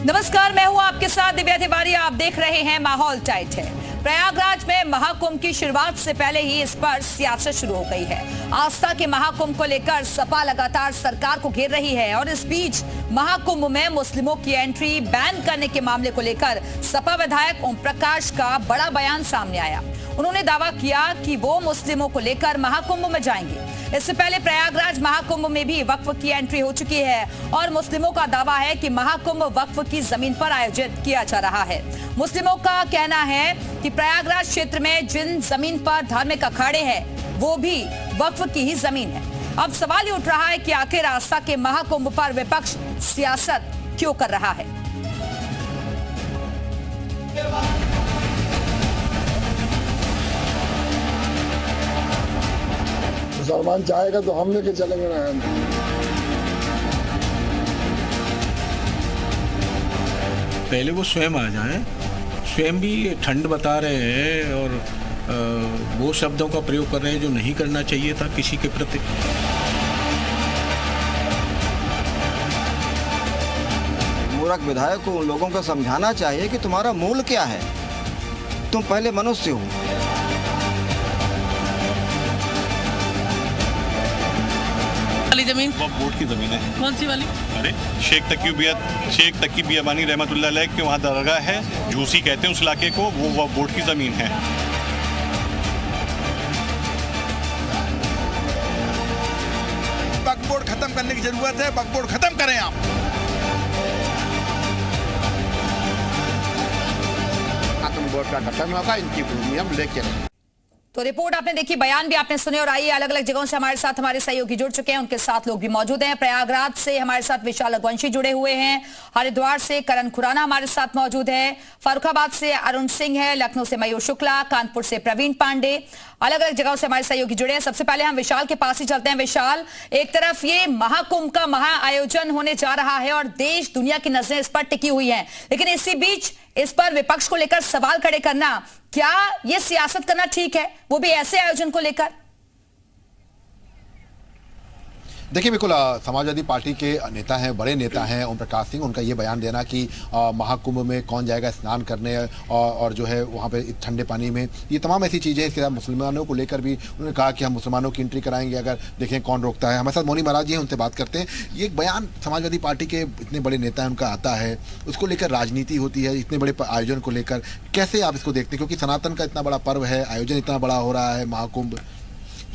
नमस्कार, मैं हूं आपके साथ दिव्या तिवारी। आप देख रहे हैं माहौल टाइट है। प्रयागराज में महाकुंभ की शुरुआत से पहले ही इस पर सियासत शुरू हो गई है। आस्था के महाकुंभ को लेकर सपा लगातार सरकार को घेर रही है और इस बीच महाकुंभ में मुस्लिमों की एंट्री बैन करने के मामले को लेकर सपा विधायक ओम प्रकाश का बड़ा बयान सामने आया। उन्होंने दावा किया कि वो मुस्लिमों को लेकर महाकुंभ में जाएंगे। इससे पहले प्रयागराज महाकुंभ में भी वक्फ की एंट्री हो चुकी है और मुस्लिमों का दावा है कि महाकुंभ वक्फ की जमीन पर आयोजित किया जा रहा है। मुस्लिमों का कहना है कि प्रयागराज क्षेत्र में जिन जमीन पर धार्मिक अखाड़े हैं वो भी वक्फ की ही जमीन है। अब सवाल ये उठ रहा है कि आखिर आस्था के महाकुंभ पर विपक्ष सियासत क्यों कर रहा है। मुसलमान चाहेगा तो हम लेके चलेंगे ना। पहले वो स्वयं आ जाएं, स्वयं भी ठंड बता रहे हैं और वो शब्दों का प्रयोग कर रहे हैं जो नहीं करना चाहिए था किसी के प्रति। मूर्ख विधायक को उन लोगों को समझाना चाहिए कि तुम्हारा मूल क्या है। तुम पहले मनुष्य हो। वाली जमीन वो बोर्ड की जमीन है। कौन सी वाली? अरे शेख तकी बियाबानी रहमतुल्लाह अलैह के वहाँ दरगाह है, झूसी कहते हैं उस इलाके को, वो बोर्ड की जमीन है। वक्फ बोर्ड खत्म करने की जरूरत है। वक्फ बोर्ड खत्म करें आप। खत्म बोर्ड का खत्म होगा, इनकी भूमि हम लेके रहेंगे। तो रिपोर्ट आपने देखी, बयान भी आपने सुने और आइए अलग अलग जगहों से हमारे साथ हमारे सहयोगी जुड़ चुके हैं, उनके साथ लोग भी मौजूद हैं। प्रयागराज से हमारे साथ विशाल रघुवंशी जुड़े हुए हैं, हरिद्वार से करण खुराना हमारे साथ मौजूद है, फर्रुखाबाद से अरुण सिंह है, लखनऊ से मयूर शुक्ला, कानपुर से प्रवीण पांडे, अलग अलग जगहों से हमारे सहयोगी जुड़े हैं। सबसे पहले हम विशाल के पास ही चलते हैं। विशाल, एक तरफ ये महाकुंभ का महा आयोजन होने जा रहा है और देश दुनिया की नजरें इस पर टिकी हुई हैं, लेकिन इसी बीच इस पर विपक्ष को लेकर सवाल खड़े करना, क्या ये सियासत करना ठीक है, वो भी ऐसे आयोजन को लेकर? देखिए, बिल्कुल समाजवादी पार्टी के नेता हैं, बड़े नेता हैं ओम प्रकाश सिंह, उनका ये बयान देना कि महाकुंभ में कौन जाएगा स्नान करने और जो है वहाँ पे ठंडे पानी में, ये तमाम ऐसी चीज़ें। इसके साथ मुसलमानों को लेकर भी उन्होंने कहा कि हम मुसलमानों की एंट्री कराएंगे, अगर देखें कौन रोकता है। हमारे साथ मोनी महाराज जी हैं, उनसे बात करते हैं। ये एक बयान समाजवादी पार्टी के इतने बड़े नेता हैं उनका आता है, उसको लेकर राजनीति होती है, इतने बड़े आयोजन को लेकर कैसे आप इसको देखते हैं, क्योंकि सनातन का इतना बड़ा पर्व है, आयोजन इतना बड़ा हो रहा है महाकुंभ।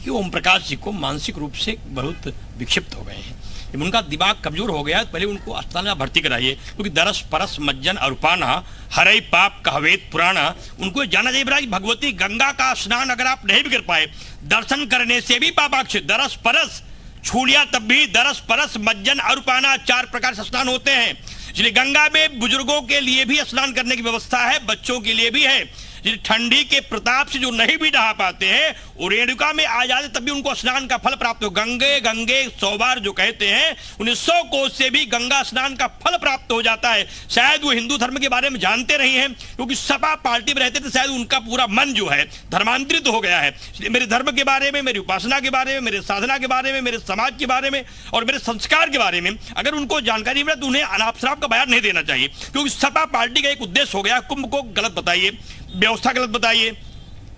ओम प्रकाश जी को मानसिक रूप से बहुत विक्षिप्त हो गए हैं। जब उनका दिमाग कमजोर हो गया, पहले उनको अस्पताल में भर्ती कराइए, क्योंकि दरस परस मज्जन अरुपाना हरई पाप कहवेत पुराना। उनको जाना चाहिए कि भगवती गंगा का स्नान अगर आप नहीं भी कर पाए, दर्शन करने से भी पापाक्षित। दरस परस छू लिया तब भी दरस परस मज्जन अरुपाना 4 प्रकार से स्नान होते हैं। इसलिए गंगा में बुजुर्गों के लिए भी स्नान करने की व्यवस्था है, बच्चों के लिए भी है। ठंडी के प्रताप से जो नहीं भी नहा पाते हैं, और रेणुका में आ जाते तब भी उनको स्नान का फल प्राप्त हो। गंगे गंगे 100 बार जो कहते हैं, उन्हें 100 कोस से भी गंगा स्नान का फल प्राप्त हो जाता है। शायद वो हिंदू धर्म के बारे में जानते नहीं हैं, क्योंकि सपा पार्टी में रहते थे, शायद उनका पूरा मन जो है धर्मांतरित हो गया है। इसलिए मेरे धर्म के बारे में, मेरी उपासना के बारे में, मेरे साधना के बारे में, मेरे समाज के बारे में और मेरे संस्कार के बारे में अगर उनको जानकारी मिले तो उन्हें अनाप शराप का बयान नहीं देना चाहिए, क्योंकि सपा पार्टी का एक उद्देश्य हो गया, कुंभ को गलत बताइए, व्यवस्था गलत बताइए,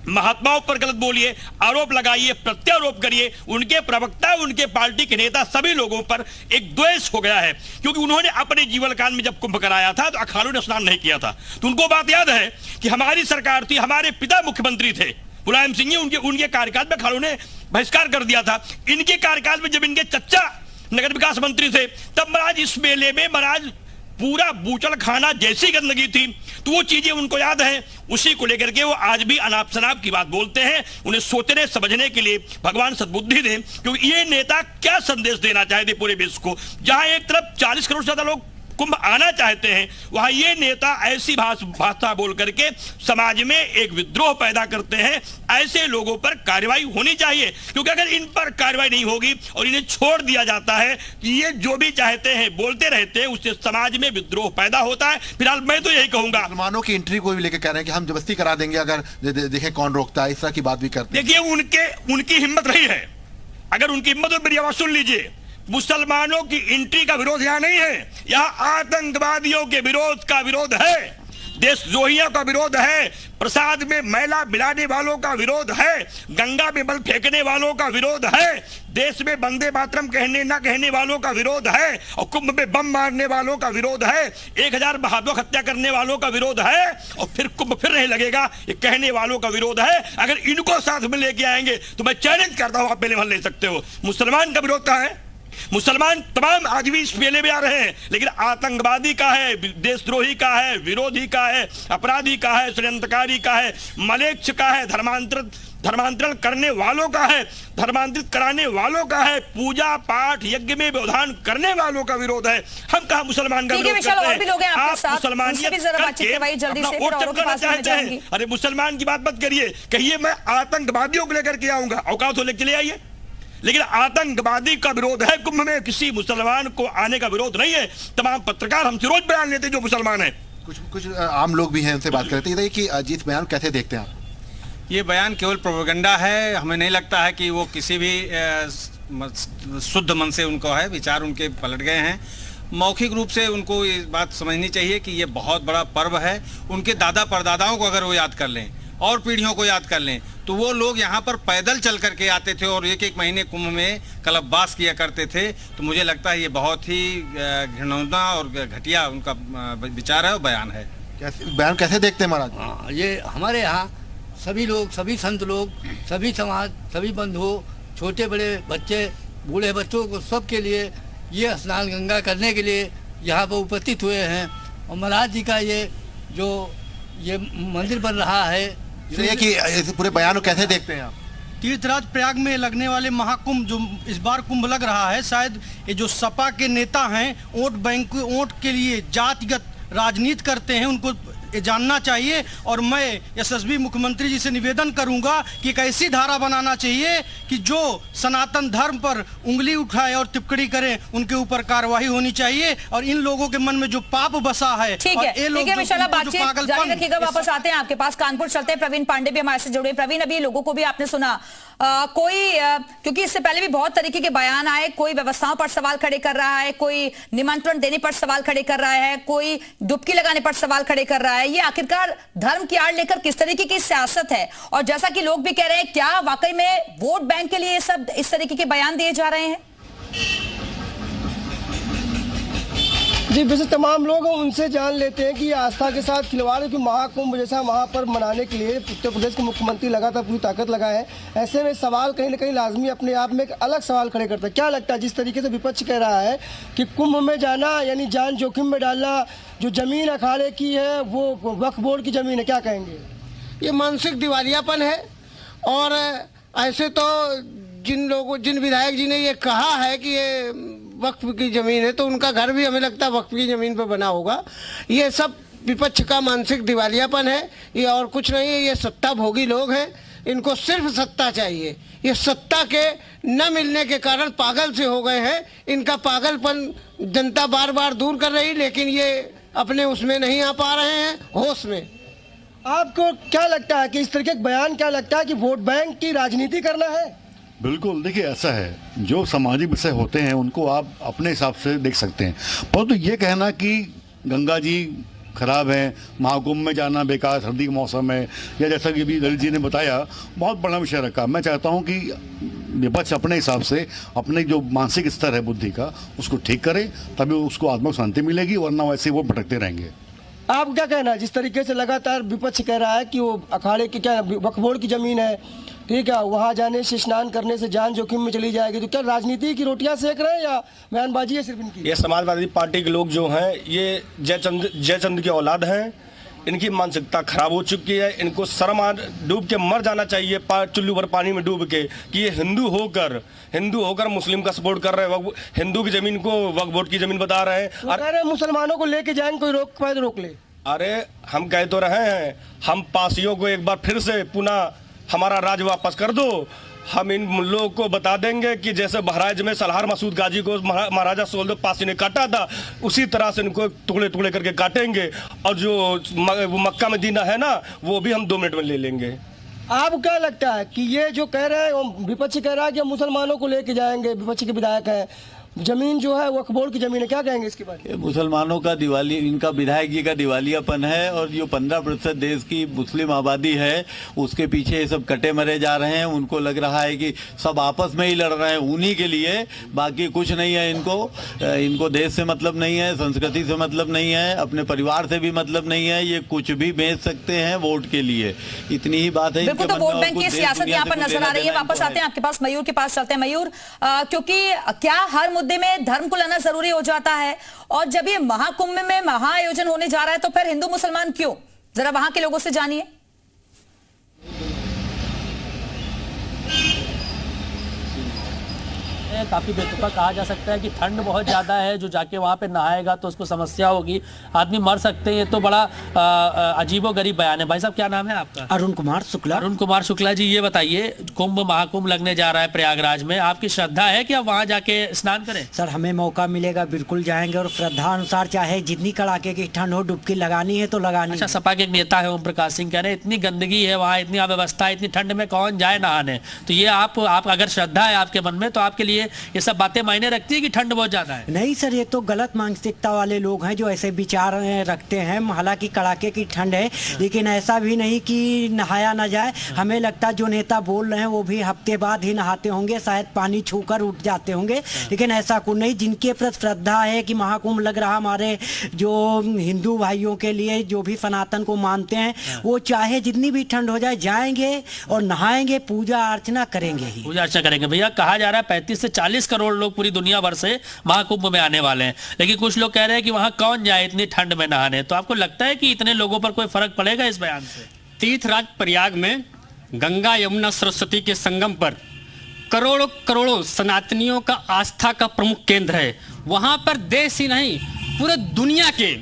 महात्माओं पर गलत बोलिए, आरोप लगाइए, प्रत्यारोप करिए। उनके प्रवक्ता, उनके पार्टी के नेता, सभी लोगों पर एक द्वेष हो गया है, क्योंकि उन्होंने अपने जीवन काल में जब कुंभ कराया था तो अखाड़ों ने स्नान नहीं किया था। तो उनको बात याद है कि हमारी सरकार थी, हमारे पिता मुख्यमंत्री थे मुलायम सिंह जी, उनके कार्यकाल में अखाड़ों ने बहिष्कार कर दिया था। इनके कार्यकाल में जब इनके चच्चा नगर विकास मंत्री थे, तब महाराज इस मेले में महाराज पूरा बूचड़ खाना जैसी गंदगी थी, तो वो चीजें उनको याद है। उसी को लेकर के वो आज भी अनाप शनाप की बात बोलते हैं। उन्हें सोचने समझने के लिए भगवान सद्बुद्धि दें, क्योंकि ये नेता क्या संदेश देना चाहते पूरे विश्व को। जहां एक तरफ 40 करोड़ से ज्यादा लोग कुंभ आना चाहते हैं, वहां ये नेता ऐसी भाषा बोल करके समाज में एक विद्रोह पैदा करते हैं। ऐसे लोगों पर कार्रवाई होनी चाहिए, क्योंकि अगर इन पर कार्रवाई नहीं होगी और इन्हें छोड़ दिया जाता है कि ये जो भी चाहते हैं बोलते रहते हैं, उससे समाज में विद्रोह पैदा होता है। फिलहाल मैं तो यही कहूंगा, मुसलमानों की एंट्री को भी लेकर कह रहे हैं कि हम जबरदस्ती करा देंगे, अगर देखें कौन रोकता है, इस तरह की बात भी करते हैं। देखिए, उनकी हिम्मत रही है, अगर उनकी हिम्मत हो, मेरी आवाज सुन लीजिए। मुसलमानों की एंट्री का विरोध यहाँ नहीं है, यहाँ आतंकवादियों के विरोध का विरोध है, देशद्रोहियों का विरोध है, प्रसाद में मैला मिलाने वालों का विरोध है, गंगा में बल फेंकने वालों का विरोध है, देश में वंदे मातरम कहने ना कहने वालों का विरोध है, और कुंभ में बम मारने वालों का विरोध है, 1000 बहादुर हत्या करने वालों का विरोध है, और फिर कुंभ फिर नहीं लगेगा, ये कहने वालों का विरोध है। अगर इनको साथ में लेके आएंगे तो मैं चैलेंज करता हूं, आप मेले ले सकते हो। मुसलमान का विरोध कहां है? मुसलमान तमाम आज भी इस मेले में आ रहे हैं, लेकिन आतंकवादी का है, देशद्रोही का है, विरोधी का है, अपराधी का है, षड्यंत्रकारी का है, मलेच्छ का है, धर्मांतरण करने वालों का है, धर्मांतरित कराने वालों का है, पूजा पाठ यज्ञ में व्यवधान करने वालों का विरोध है। हम कहा मुसलमान का विरोध करते हैं? आप मुसलमानियत करके अपना वोट चमकाना चाहते हैं। अरे मुसलमान की बात मत करिए, कहिए मैं आतंकवादियों को लेकर के आऊंगा, औकात हो लेके चले आइए, लेकिन आतंकवादी का विरोध है कुंभ में, किसी मुसलमान को आने का विरोध नहीं है। तमाम पत्रकार हमसे रोज बयान लेते जो मुसलमान है। कुछ आम लोग भी हैं, उनसे बात करते हैं कि अजीत बयान कैसे देखते हैं आप? ये बयान केवल प्रोपेगेंडा है। हमें नहीं लगता है कि वो किसी भी शुद्ध मन से उनको है, विचार उनके पलट गए हैं। मौखिक रूप से उनको ये बात समझनी चाहिए कि ये बहुत बड़ा पर्व है। उनके दादा परदादाओं को अगर वो याद कर लें और पीढ़ियों को याद कर लें तो वो लोग यहाँ पर पैदल चल करके आते थे और एक महीने कुंभ में कल्पवास किया करते थे। तो मुझे लगता है ये बहुत ही घिनौना और घटिया उनका विचार है और बयान है। बयान कैसे देखते हैं महाराज? हाँ, ये हमारे यहाँ सभी लोग, सभी संत लोग, सभी समाज, सभी बंधु, छोटे बड़े बच्चे, बूढ़े बच्चों को सबके लिए ये स्नान गंगा करने के लिए यहाँ पर उपस्थित हुए हैं। और महाराज जी का ये मंदिर बन रहा है। इसलिए कि पूरे बयान को कैसे देखते हैं आप? तीर्थराज प्रयाग में लगने वाले महाकुंभ, जो इस बार कुंभ लग रहा है, शायद ये जो सपा के नेता हैं वोट बैंक, वोट के लिए जातिगत राजनीति करते हैं, उनको ये जानना चाहिए। और मैं यशस्वी मुख्यमंत्री जी से निवेदन करूंगा कि एक ऐसी धारा बनाना चाहिए कि जो सनातन धर्म पर उंगली उठाए और टिप्पणी करे, उनके ऊपर कार्रवाई होनी चाहिए। और इन लोगों के मन में जो पाप बसा है, ठीक है विशाला, बातचीत जारी रखिएगा। वापस आते हैं आपके पास, कानपुर चलते हैं। प्रवीण पांडे भी हमारे से जुड़े। प्रवीण, अभी लोगों को भी आपने सुना, क्योंकि इससे पहले भी बहुत तरीके के बयान आए, कोई व्यवस्थाओं पर सवाल खड़े कर रहा है, कोई निमंत्रण देने पर सवाल खड़े कर रहा है, कोई डुबकी लगाने पर सवाल खड़े कर रहा है। ये आखिरकार धर्म की आड़ लेकर किस तरीके की सियासत है? और जैसा कि लोग भी कह रहे हैं, क्या वाकई में वोट बैंक के लिए ये सब इस तरीके के बयान दिए जा रहे हैं? जी, वैसे तमाम लोग उनसे जान लेते हैं कि ये आस्था के साथ खिलवाड़ है कि महाकुंभ जैसा महापर्व मनाने के लिए उत्तर प्रदेश के मुख्यमंत्री लगातार पूरी ताकत लगाए हैं। ऐसे में सवाल कहीं ना कहीं लाजमी अपने आप में एक अलग सवाल खड़े करता है। क्या लगता है, जिस तरीके से विपक्ष कह रहा है कि कुंभ में जाना यानी जान जोखिम में डालना, जो जमीन अखाड़े की है वो वक्फ बोर्ड की जमीन है, क्या कहेंगे? ये मानसिक दिवालियापन है। और ऐसे तो जिन विधायक जी ने ये कहा है कि ये वक्फ की ज़मीन है, तो उनका घर भी हमें लगता है वक्फ की ज़मीन पर बना होगा। ये सब विपक्ष का मानसिक दिवालियापन है, ये और कुछ नहीं है। ये सत्ता भोगी लोग हैं, इनको सिर्फ सत्ता चाहिए। ये सत्ता के न मिलने के कारण पागल से हो गए हैं। इनका पागलपन जनता बार बार दूर कर रही, लेकिन ये अपने उसमें नहीं आ पा रहे हैं, होश में। आपको क्या लगता है कि इस तरीके का बयान, क्या लगता है कि वोट बैंक की राजनीति करना है? बिल्कुल, देखिए ऐसा है, जो सामाजिक विषय होते हैं उनको आप अपने हिसाब से देख सकते हैं, परंतु ये कहना कि गंगा जी खराब है, महाकुंभ में जाना बेकार, सर्दी का मौसम है, या जैसा कि अभी ललित जी ने बताया, बहुत बड़ा विषय रखा। मैं चाहता हूँ कि विपक्ष अपने हिसाब से अपने जो मानसिक स्तर है बुद्धि का, उसको ठीक करे, तभी उसको आत्मिक शांति मिलेगी, वरना वैसे वो भटकते रहेंगे। आप क्या कहना है, जिस तरीके से लगातार विपक्ष कह रहा है कि वो अखाड़े की, क्या वक्फ बोर्ड की जमीन है, ठीक है, वहाँ जाने से, स्नान करने से जान जोखिम में चली जाएगी, तो क्या राजनीति की रोटियां सेक रहे हैं या बयानबाजी है सिर्फ इनकी? ये समाजवादी पार्टी के लोग जो हैं, ये जयचंद की औलाद हैं। इनकी मानसिकता खराब हो चुकी है। इनको शर्म डूब के मर जाना चाहिए, चुल्लू भर पानी में डूब के, कि ये हिंदू होकर मुस्लिम का सपोर्ट कर रहे हैं, हिंदू की जमीन को वक्फ बोर्ड की जमीन बता रहे हैं। अरे मुसलमानों को लेके जाएंगे, कोई रोक पाए तो रोक ले। अरे हम कह तो रहे हैं, हम पासियों को एक बार फिर से पुनः हमारा राज वापस कर दो। हम इन लोगों को बता देंगे कि जैसे बहराइच में सलार मसूद गाजी को महाराजा सोल्दो पासी ने काटा था, उसी तरह से इनको टुकड़े टुकड़े करके काटेंगे। और जो मक्का मदीना है ना, वो भी हम 2 मिनट में ले लेंगे। आपको क्या लगता है कि ये जो कह रहे हैं, विपक्ष कह रहा है कि हम मुसलमानों को लेके जाएंगे, विपक्ष के विधायक हैं, जमीन जो है वक्फ बोर्ड की जमीन है, क्या कहेंगे इसके बारे में? मुसलमानों का दिवाली, इनका विधायक जी का दिवालियापन है और जो 15% देश की मुस्लिम आबादी है उसके पीछे ये सब कटे मरे जा रहे हैं। उनको लग रहा है कि सब आपस में ही लड़ रहे हैं उन्हीं के लिए, बाकी कुछ नहीं है। इनको देश से मतलब नहीं है, संस्कृति से मतलब नहीं है, अपने परिवार से भी मतलब नहीं है। ये कुछ भी बेच सकते हैं वोट के लिए, इतनी ही बात है। बिल्कुल, तो वोट बैंक की सियासत यहाँ पर नजर आ रही है। वापस आते हैं आपके पास, मयूर के पास चलते हैं। मयूर, क्योंकि क्या हर मुद्दे में धर्म को लाना जरूरी हो जाता है? और जब ये महाकुंभ में महाआयोजन होने जा रहा है तो फिर हिंदू मुसलमान क्यों? जरा वहां के लोगों से जानिए। काफ़ी बेतुका कहा जा सकता है कि ठंड बहुत ज़्यादा है, जो जाके वहाँ पे नहाएगा तो उसको समस्या होगी, आदमी मर सकते हैं। ये तो बड़ा अजीबोगरीब बयान है। भाई साहब, क्या नाम है आपका? अरुण कुमार शुक्ला। अरुण कुमार शुक्ला जी, ये बताइए, कुंभ महाकुंभ लगने जा रहा है प्रयागराज में, आपकी श्रद्धा है कि आप वहाँ जाके स्नान करें? सर, हमें मौका मिलेगा बिल्कुल जाएंगे, और श्रद्धा अनुसार चाहे जितनी कड़ाके की ठंड हो, डुबकी लगानी है तो लगानी। अच्छा, सपा के एक नेता है ओम प्रकाश सिंह, कह रहे हैं इतनी गंदगी है वहाँ, इतनी अव्यवस्था है, इतनी ठंड में कौन जाए नहाने। तो ये आप अगर श्रद्धा है आपके मन में तो आपके लिए ये सब बातें मायने रखती है कि ठंड बहुत ज्यादा है? नहीं सर, ये तो गलत मानसिकता वाले लोग हैं जो ऐसे विचार रखते हैं। हालांकि कड़ाके की ठंड है, लेकिन ऐसा भी नहीं कि नहाया ना जाए। हमें लगता है जो नेता बोल रहे हैं वो भी हफ्ते बाद ही नहाते होंगे, शायद पानी छूकर उठ जाते होंगे, लेकिन ऐसा कुछ नहीं। जिनके प्रति श्रद्धा है कि महाकुंभ लग रहा, हमारे जो हिंदू भाइयों के लिए, जो भी सनातन को मानते हैं, वो चाहे जितनी भी ठंड हो जाए जाएंगे और नहाएंगे, पूजा अर्चना करेंगे ही। पूजा अर्चना करेंगे। भैया, कहा जा रहा है 35 से 40 करोड़ लोग पूरी दुनिया भर से महाकुंभ में आने वाले हैं, लेकिन कुछ लोग कह रहे हैं कि वहां कौन जाए इतनी ठंड में नहाने। तो आपको लगता है कि इतने लोगों पर कोई फर्क पड़ेगा इस बयान से? तीर्थराज प्रयाग में गंगा यमुना सरस्वती के संगम पर करोड़ों करोड़ों सनातनियों का आस्था का प्रमुख केंद्र है। वहां पर देश ही नहीं, पूरे दुनिया के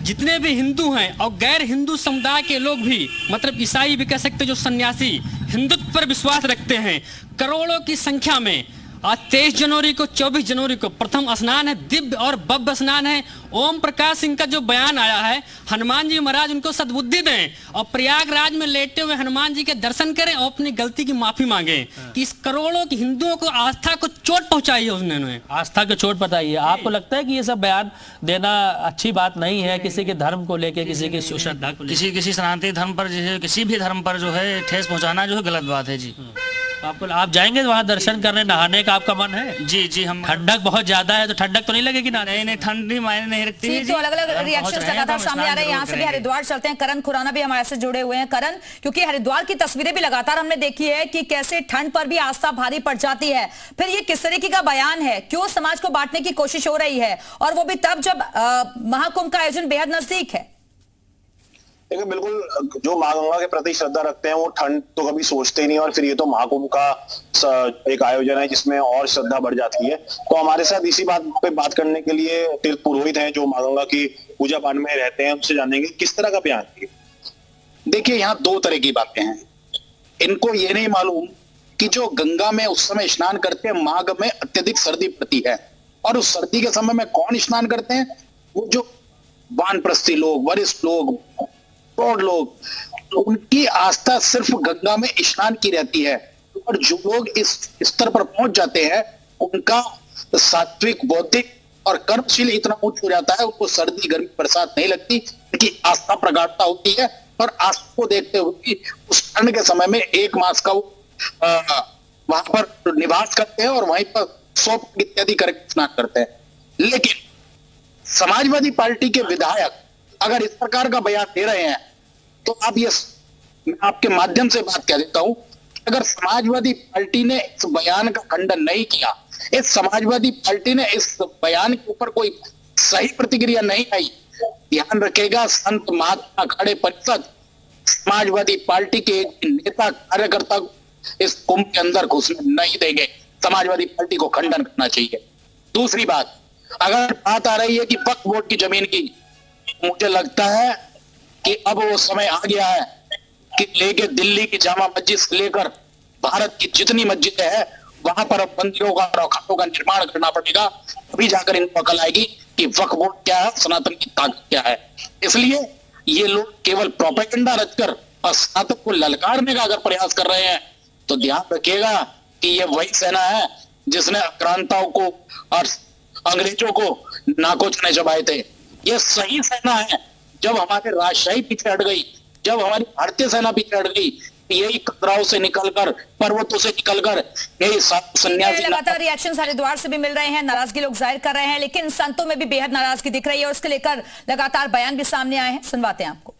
जितने भी हिंदू हैं और गैर हिंदू समुदाय के लोग भी, मतलब ईसाई भी कह सकते, जो सन्यासी हिंदुत्व पर विश्वास रखते हैं, करोड़ों की संख्या में आज 23 जनवरी को 24 जनवरी को प्रथम स्नान है, दिव्य और भव्य स्नान है। ओम प्रकाश सिंह का जो बयान आया है, हनुमान जी महाराज उनको सद्बुद्धि दें और प्रयागराज में लेटे हुए हनुमान जी के दर्शन करें और अपनी गलती की माफी मांगे कि इस करोड़ों की हिंदुओं को आस्था को चोट पहुंचाई है उसने। आस्था को चोट बताई है। आपको लगता है कि ये सब बयान देना अच्छी बात नहीं है, किसी के धर्म को लेकर, किसी की श्रद्धा को लेकर? किसी सनातनी धर्म पर, किसी भी धर्म पर जो है ठेस पहुंचाना जो है गलत बात है जी। आपको, आप जाएंगे वहाँ दर्शन करने, नहाने का आपका मन है? जी हम। ठंडक बहुत ज्यादा है तो ठंडक तो नहीं लगेगी ना? नहीं, ठंड नहीं मायने नहीं रखती है। तो अलग अलग रिएक्शंस लगातार सामने आ रहे हैं। यहाँ से भी हरिद्वार चलते हैं, करण खुराना भी हमारे से जुड़े हुए हैं। करण, क्योंकि हरिद्वार की तस्वीरें भी लगातार हमने देखी है कि कैसे ठंड पर भी आस्था भारी पड़ जाती है, फिर ये किस तरीके का बयान है? क्यों समाज को बांटने की कोशिश हो रही है, और वो भी तब जब महाकुंभ का आयोजन बेहद नजदीक है? देखिए, बिल्कुल जो माँ गंगा के प्रति श्रद्धा रखते हैं वो ठंड तो कभी सोचते ही नहीं, और फिर ये तो महाकुंभ का एक आयोजन है जिसमें और श्रद्धा बढ़ जाती है। तो हमारे साथ इसी बात पे बात करने के लिए तीर्थ पुरोहित हैं जो माँ गंगा की पूजा पाठ में रहते हैं, उनसे जानेंगे किस तरह का बयान है। देखिए, यहाँ दो तरह की बातें हैं। इनको ये नहीं मालूम कि जो गंगा में उस समय स्नान करते हैं, माघ में अत्यधिक सर्दी पड़ती है, और उस सर्दी के समय में कौन स्नान करते हैं? वो जो वानप्रस्थी लोग, वरिष्ठ लोग, प्रौढ़ लोग, उनकी आस्था सिर्फ गंगा में स्नान की रहती है। और जो लोग इस स्तर पर पहुंच जाते हैं, उनका सात्विक, बौद्धिक और कर्मशील इतना उच्च हो जाता है, उनको सर्दी गर्मी बरसात नहीं लगती, क्योंकि आस्था प्रगाढ़ता होती है। और आस्था को देखते हुए उस ठंड के समय में 1 मास का वो वहां पर निवास करते हैं और वहीं पर सोप इत्यादि करके स्नान करते हैं। लेकिन समाजवादी पार्टी के विधायक अगर इस प्रकार का बयान दे रहे हैं, तो आप ये, मैं आपके माध्यम से बात कह देता हूं, अगर समाजवादी पार्टी ने इस बयान का खंडन नहीं किया, इस समाजवादी पार्टी ने इस बयान के ऊपर कोई सही प्रतिक्रिया नहीं आई, ध्यान रखेगा संत महात्मा अखाड़े परिषद समाजवादी पार्टी के नेता कार्यकर्ता इस कुंभ के अंदर घुसने नहीं देंगे। समाजवादी पार्टी को खंडन करना चाहिए। दूसरी बात, अगर बात आ रही है कि वक्फ बोर्ड की जमीन की, मुझे लगता है कि अब वो समय आ गया है कि लेके दिल्ली की जामा मस्जिद से लेकर भारत की जितनी मस्जिदें हैं, वहां पर अब मंदिरों का और अखाड़ों का निर्माण करना पड़ेगा। अभी जाकर इनको अकल आएगी कि वक्फ बोर्ड क्या है, सनातन की ताकत क्या है। इसलिए ये लोग केवल प्रोपेगेंडा रचकर और सनातन को ललकारने का अगर प्रयास कर रहे हैं, तो ध्यान रखिएगा कि ये वही सेना है जिसने आक्रांताओं को और अंग्रेजों को नाकोच ने चबाए थे। ये सही सेना है। जब हमारे राजशाही पीछे हट गई, जब हमारी भारतीय सेना पीछे हट गई, यही कतराव से निकलकर, पर्वतों से निकलकर यही सन्यासी। लगातार रिएक्शन हरिद्वार से भी मिल रहे हैं, नाराजगी लोग जाहिर कर रहे हैं, लेकिन संतों में भी बेहद नाराजगी दिख रही है और उसके लेकर लगातार बयान भी सामने आए हैं। सुनवाते हैं आपको।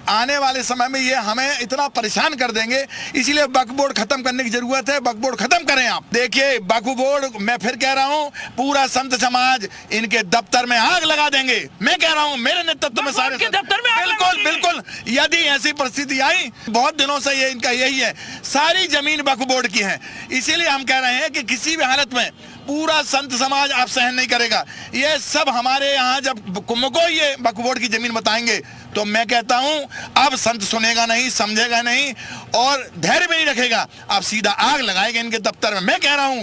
आने वाले समय में ये हमें इतना परेशान कर देंगे, इसीलिए वक्फ बोर्ड खत्म करने की जरूरत है। वक्फ बोर्ड खत्म करें आप। देखिए वक्फ बोर्ड, मैं फिर कह रहा हूँ, पूरा संत समाज इनके दफ्तर में आग लगा देंगे। मैं कह रहा हूँ मेरे नेतृत्व में सारे दफ्तर में बिल्कुल बिल्कुल, यदि ऐसी परिस्थिति आई, बहुत दिनों से ये इनका यही है, सारी जमीन वक्फ बोर्ड की है। इसीलिए हम कह रहे हैं कि किसी भी हालत में पूरा संत समाज आप सहन नहीं करेगा। ये सब हमारे यहाँ जब कुंभ को ये वक्फ बोर्ड की जमीन बताएंगे तो मैं कहता हूं अब संत सुनेगा नहीं, समझेगा नहीं और धैर्य भी नहीं रखेगा, अब सीधा आग लगाएगा इनके दफ्तर में। मैं कह रहा हूं।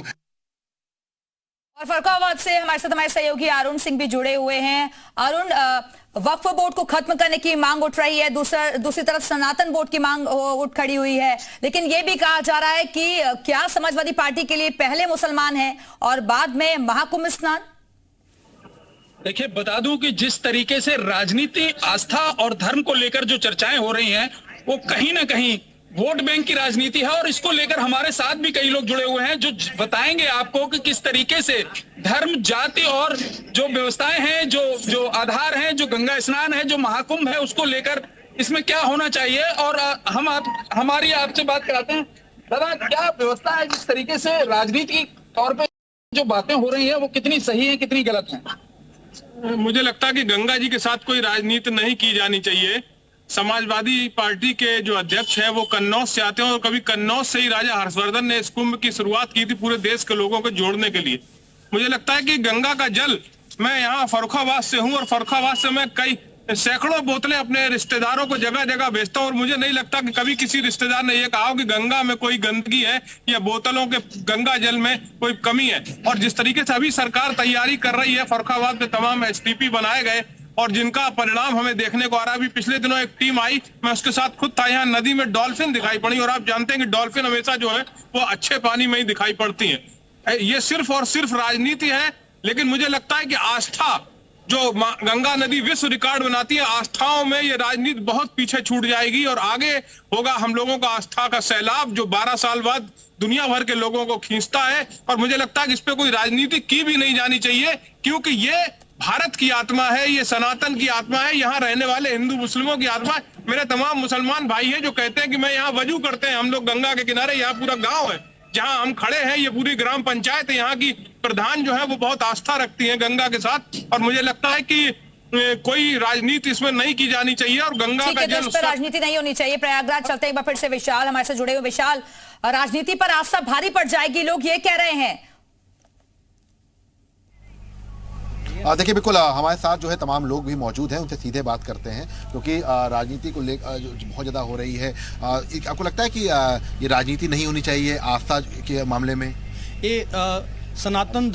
और फर्रुखाबाद से हमारे साथ हमारे सहयोगी अरुण सिंह भी जुड़े हुए हैं। अरुण, वक्फ बोर्ड को खत्म करने की मांग उठ रही है, दूसरी तरफ सनातन बोर्ड की मांग उठ खड़ी हुई है, लेकिन यह भी कहा जा रहा है कि क्या समाजवादी पार्टी के लिए पहले मुसलमान है और बाद में महाकुंभ स्नान? देखिए, बता दूं कि जिस तरीके से राजनीति, आस्था और धर्म को लेकर जो चर्चाएं हो रही हैं, वो कहीं ना कहीं वोट बैंक की राजनीति है। और इसको लेकर हमारे साथ भी कई लोग जुड़े हुए हैं जो बताएंगे आपको कि किस तरीके से धर्म, जाति और जो व्यवस्थाएं हैं, जो आधार हैं, जो गंगा स्नान है, जो महाकुंभ है, उसको लेकर इसमें क्या होना चाहिए। और हमारी आपसे बात कराते हैं। दादा, क्या व्यवस्था है, जिस तरीके से राजनीति तौर पर जो बातें हो रही है वो कितनी सही है, कितनी गलत है? मुझे लगता है कि गंगा जी के साथ कोई राजनीति नहीं की जानी चाहिए। समाजवादी पार्टी के जो अध्यक्ष है वो कन्नौज से आते हैं और कभी कन्नौज से ही राजा हर्षवर्धन ने इस कुंभ की शुरुआत की थी पूरे देश के लोगों को जोड़ने के लिए। मुझे लगता है कि गंगा का जल, मैं यहाँ फर्रुखाबाद से हूँ और फर्रुखाबाद से मैं कई सैकड़ों बोतलें अपने रिश्तेदारों को जगह जगह भेजता हूँ और मुझे नहीं लगता कि कभी किसी रिश्तेदार ने यह कहा कि गंगा में कोई गंदगी है या बोतलों के गंगा जल में कोई कमी है। और जिस तरीके से अभी सरकार तैयारी कर रही है, फर्रुखाबाद में तमाम एसटीपी बनाए गए और जिनका परिणाम हमें देखने को आ रहा है। अभी पिछले दिनों एक टीम आई, मैं उसके साथ खुद था, यहाँ नदी में डॉल्फिन दिखाई पड़ी और आप जानते हैं कि डॉल्फिन हमेशा जो है वो अच्छे पानी में ही दिखाई पड़ती है। ये सिर्फ और सिर्फ राजनीति है, लेकिन मुझे लगता है कि आस्था, जो गंगा नदी विश्व रिकॉर्ड बनाती है, आस्थाओं में ये राजनीति बहुत पीछे छूट जाएगी और आगे होगा हम लोगों का आस्था का सैलाब जो 12 साल बाद दुनिया भर के लोगों को खींचता है। और मुझे लगता है कि इस पे कोई राजनीति की भी नहीं जानी चाहिए, क्योंकि ये भारत की आत्मा है, ये सनातन की आत्मा है, यहाँ रहने वाले हिंदू मुस्लिमों की आत्मा है। मेरे तमाम मुसलमान भाई हैं जो कहते हैं कि मैं यहाँ वजू करते हैं, हम लोग गंगा के किनारे, यहाँ पूरा गाँव है जहां हम खड़े हैं, ये पूरी ग्राम पंचायत है, यहाँ की प्रधान जो है वो बहुत आस्था रखती है गंगा के साथ। और मुझे लगता है कि कोई राजनीति इसमें नहीं की जानी चाहिए और गंगा का जल, इस पर राजनीति नहीं होनी चाहिए। प्रयागराज चलते हैं एक बार फिर से विशाल हमारे से जुड़े हुए। विशाल, राजनीति पर आस्था भारी पड़ जाएगी, लोग ये कह रहे हैं। देखिए, बिल्कुल हमारे साथ जो है तमाम लोग भी मौजूद हैं, उनसे सीधे बात करते हैं, क्योंकि राजनीति को लेकर बहुत ज़्यादा हो रही है। आपको लगता है कि ये राजनीति नहीं होनी चाहिए आस्था के मामले में? ये सनातन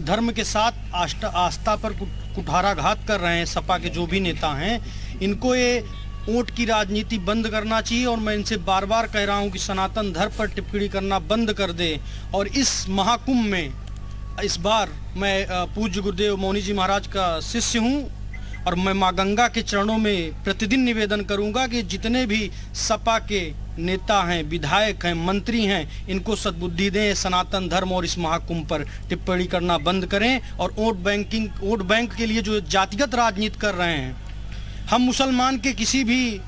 धर्म के साथ आस्था पर कुठाराघात कर रहे हैं सपा के जो भी नेता हैं। इनको ये वोट की राजनीति बंद करना चाहिए और मैं इनसे बार बार कह रहा हूँ कि सनातन धर्म पर टिप्पणी करना बंद कर दे। और इस महाकुंभ में इस बार मैं पूज्य गुरुदेव मौनी जी महाराज का शिष्य हूँ और मैं माँ गंगा के चरणों में प्रतिदिन निवेदन करूँगा कि जितने भी सपा के नेता हैं, विधायक हैं, मंत्री हैं, इनको सद्बुद्धि दें, सनातन धर्म और इस महाकुंभ पर टिप्पणी करना बंद करें। और वोट बैंक के लिए जो जातिगत राजनीति कर रहे हैं, हम मुसलमान के किसी भी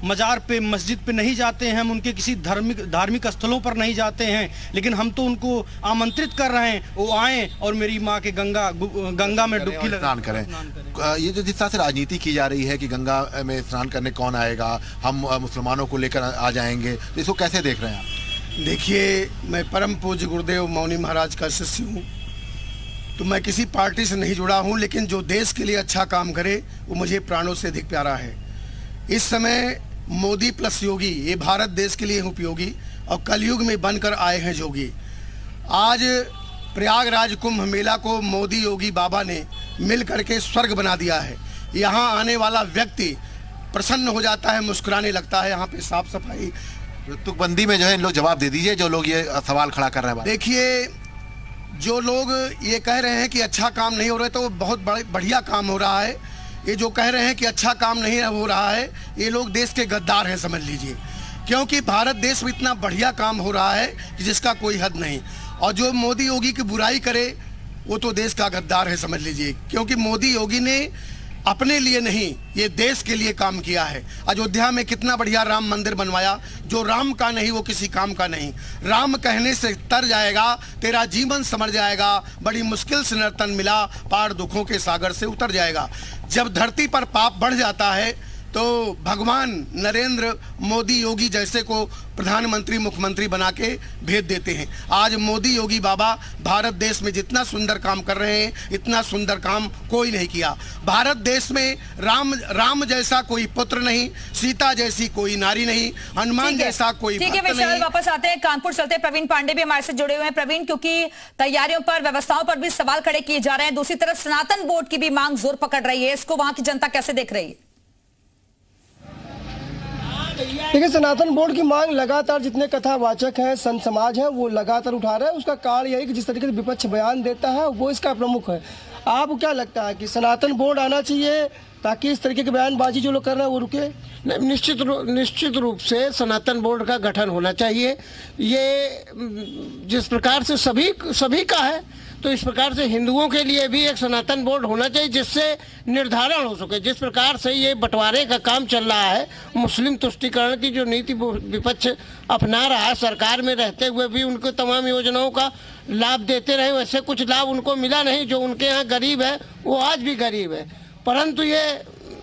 मजार पे, मस्जिद पे नहीं जाते हैं, हम उनके किसी धार्मिक स्थलों पर नहीं जाते हैं, लेकिन हम तो उनको आमंत्रित कर रहे हैं वो आएँ और मेरी माँ के गंगा में डुबकी स्नान करें। ये जो जिस तरह से राजनीति की जा रही है कि गंगा में स्नान करने कौन आएगा, हम मुसलमानों को लेकर आ जाएंगे, तो इसको कैसे देख रहे हैं आप? देखिए, मैं परम पूज्य गुरुदेव मौनी महाराज का शिष्य हूँ, तो मैं किसी पार्टी से नहीं जुड़ा हूँ, लेकिन जो देश के लिए अच्छा काम करे वो मुझे प्राणों से अधिक प्यारा है। इस समय मोदी प्लस योगी, ये भारत देश के लिए उपयोगी और कलयुग में बनकर आए हैं जोगी। आज प्रयागराज कुंभ मेला को मोदी योगी बाबा ने मिल करके स्वर्ग बना दिया है। यहाँ आने वाला व्यक्ति प्रसन्न हो जाता है, मुस्कुराने लगता है। यहाँ पे साफ सफाई, तुकबंदी में जो है इन लोग जवाब दे दीजिए जो लोग ये सवाल खड़ा कर रहे हैं। देखिए, जो लोग ये कह रहे हैं कि अच्छा काम नहीं हो रहा है, तो बहुत बढ़िया काम हो रहा है। ये जो कह रहे हैं कि अच्छा काम नहीं हो रहा है, ये लोग देश के गद्दार हैं, समझ लीजिए। क्योंकि भारत देश में इतना बढ़िया काम हो रहा है कि जिसका कोई हद नहीं। और जो मोदी योगी की बुराई करे वो तो देश का गद्दार है, समझ लीजिए। क्योंकि मोदी योगी ने अपने लिए नहीं, ये देश के लिए काम किया है। अयोध्या में कितना बढ़िया राम मंदिर बनवाया, जो राम का नहीं वो किसी काम का नहीं। राम कहने से तर जाएगा, तेरा जीवन समझ जाएगा, बड़ी मुश्किल से नर्तन मिला, पार दुखों के सागर से उतर जाएगा। जब धरती पर पाप बढ़ जाता है तो भगवान नरेंद्र मोदी योगी जैसे को प्रधानमंत्री मुख्यमंत्री बना के भेज देते हैं। आज मोदी योगी बाबा भारत देश में जितना सुंदर काम कर रहे हैं, इतना सुंदर काम कोई नहीं किया। भारत देश में राम जैसा कोई पुत्र नहीं, सीता जैसी कोई नारी नहीं, हनुमान जैसा कोई भक्त नहीं। विशाल वापस आते हैं, कानपुर चलते हैं। प्रवीण पांडे भी हमारे से जुड़े हुए हैं। प्रवीण, क्योंकि तैयारियों पर, व्यवस्थाओं पर भी सवाल खड़े किए जा रहे हैं, दूसरी तरफ सनातन बोर्ड की भी मांग जोर पकड़ रही है, इसको वहां की जनता कैसे देख रही है? देखिए, सनातन बोर्ड की मांग लगातार जितने कथावाचक हैं, संत समाज है, वो लगातार उठा रहे हैं। उसका कारण यही कि जिस तरीके से विपक्ष बयान देता है वो इसका प्रमुख है। आपको क्या लगता है कि सनातन बोर्ड आना चाहिए ताकि इस तरीके की बयानबाजी जो लोग कर रहे हैं वो रुके? निश्चित रूप से सनातन बोर्ड का गठन होना चाहिए। ये जिस प्रकार से सभी का है, तो इस प्रकार से हिंदुओं के लिए भी एक सनातन बोर्ड होना चाहिए, जिससे निर्धारण हो सके। जिस प्रकार से ये बंटवारे का काम चल रहा है, मुस्लिम तुष्टीकरण की जो नीति विपक्ष अपना रहा है, सरकार में रहते हुए भी उनको तमाम योजनाओं का लाभ देते रहे, वैसे कुछ लाभ उनको मिला नहीं। जो उनके यहाँ गरीब है वो आज भी गरीब है। परंतु ये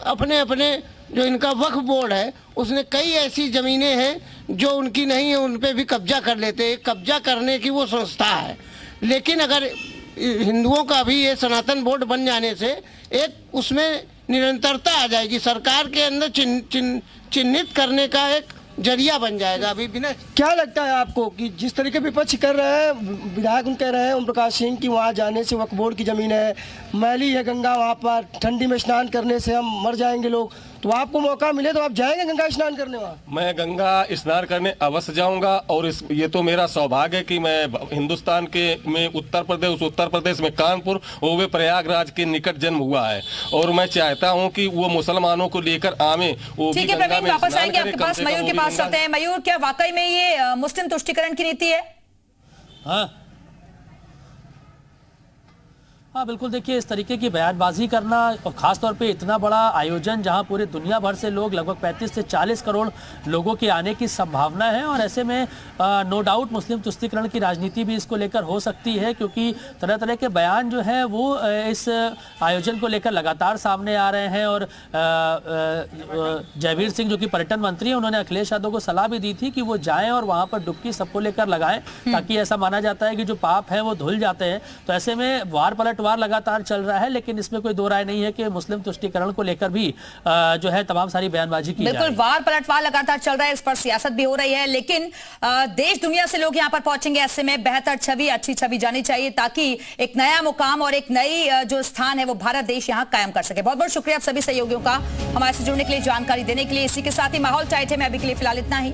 अपने अपने जो इनका वक्फ बोर्ड है, उसने कई ऐसी ज़मीनें हैं जो उनकी नहीं है, उन पर भी कब्जा कर लेते हैं। कब्जा करने की वो संस्था है। लेकिन अगर हिंदुओं का भी ये सनातन बोर्ड बन जाने से एक उसमें निरंतरता आ जाएगी, सरकार के अंदर चिन्हित करने का एक जरिया बन जाएगा। अभी बिना क्या लगता है आपको कि जिस तरीके विपक्ष कर रहे हैं, विधायक उन कह रहे हैं ओम प्रकाश सिंह की वहाँ जाने से वक्फ बोर्ड की जमीन है, मैली है गंगा, वहाँ पर ठंडी में स्नान करने से हम मर जाएंगे लोग, तो आपको मौका मिले तो आप जाएंगे गंगा स्नान करने? वहाँ मैं गंगा स्नान करने अवश्य जाऊंगा। और ये तो मेरा सौभाग्य है कि मैं हिंदुस्तान में उत्तर प्रदेश में कानपुर, वो भी प्रयागराज के निकट जन्म हुआ है। और मैं चाहता हूं कि वो मुसलमानों को लेकर आवे। ठीक है प्रवीण, वापस आएंगे आपके पास। मयूर के पास चलते हैं। मयूर, क्या वाकई में ये मुस्लिम तुष्टीकरण की नीति है? हाँ बिल्कुल। देखिए, इस तरीके की बयानबाजी करना और खासतौर पे इतना बड़ा आयोजन जहां पूरे दुनिया भर से लोग, लगभग 35 से 40 करोड़ लोगों के आने की संभावना है, और ऐसे में नो डाउट मुस्लिम तुष्टीकरण की राजनीति भी इसको लेकर हो सकती है, क्योंकि तरह तरह के बयान जो है वो इस आयोजन को लेकर लगातार सामने आ रहे हैं। और जयवीर सिंह जो कि पर्यटन मंत्री हैं, उन्होंने अखिलेश यादव को सलाह भी दी थी कि वो जाएं और वहाँ पर डुबकी सबको लेकर लगाएं, ताकि ऐसा माना जाता है कि जो पाप है वो धुल जाते हैं। तो ऐसे में वार पलटवार लगातार चल रहा है, लेकिन इसमें कोई दो राय नहीं है कि मुस्लिम तुष्टीकरण को लेकर भी जो है तमाम सारी बयानबाजी की जा रही है। बिल्कुल, वार पलटवार लगातार चल रहा है, इस पर सियासत भी हो रही है, लेकिन देश दुनिया से लोग यहाँ पर पहुंचेंगे। ऐसे में बेहतर छवि, अच्छी छवि जानी चाहिए, ताकि एक नया मुकाम और एक नई जो स्थान है वो भारत देश यहाँ कायम कर सके। बहुत बहुत शुक्रिया आप सभी सहयोगियों का हमारे से जुड़ने के लिए, जानकारी देने के लिए। इसी के साथ ही माहौल टाइट है मैं अभी के लिए फिलहाल इतना ही।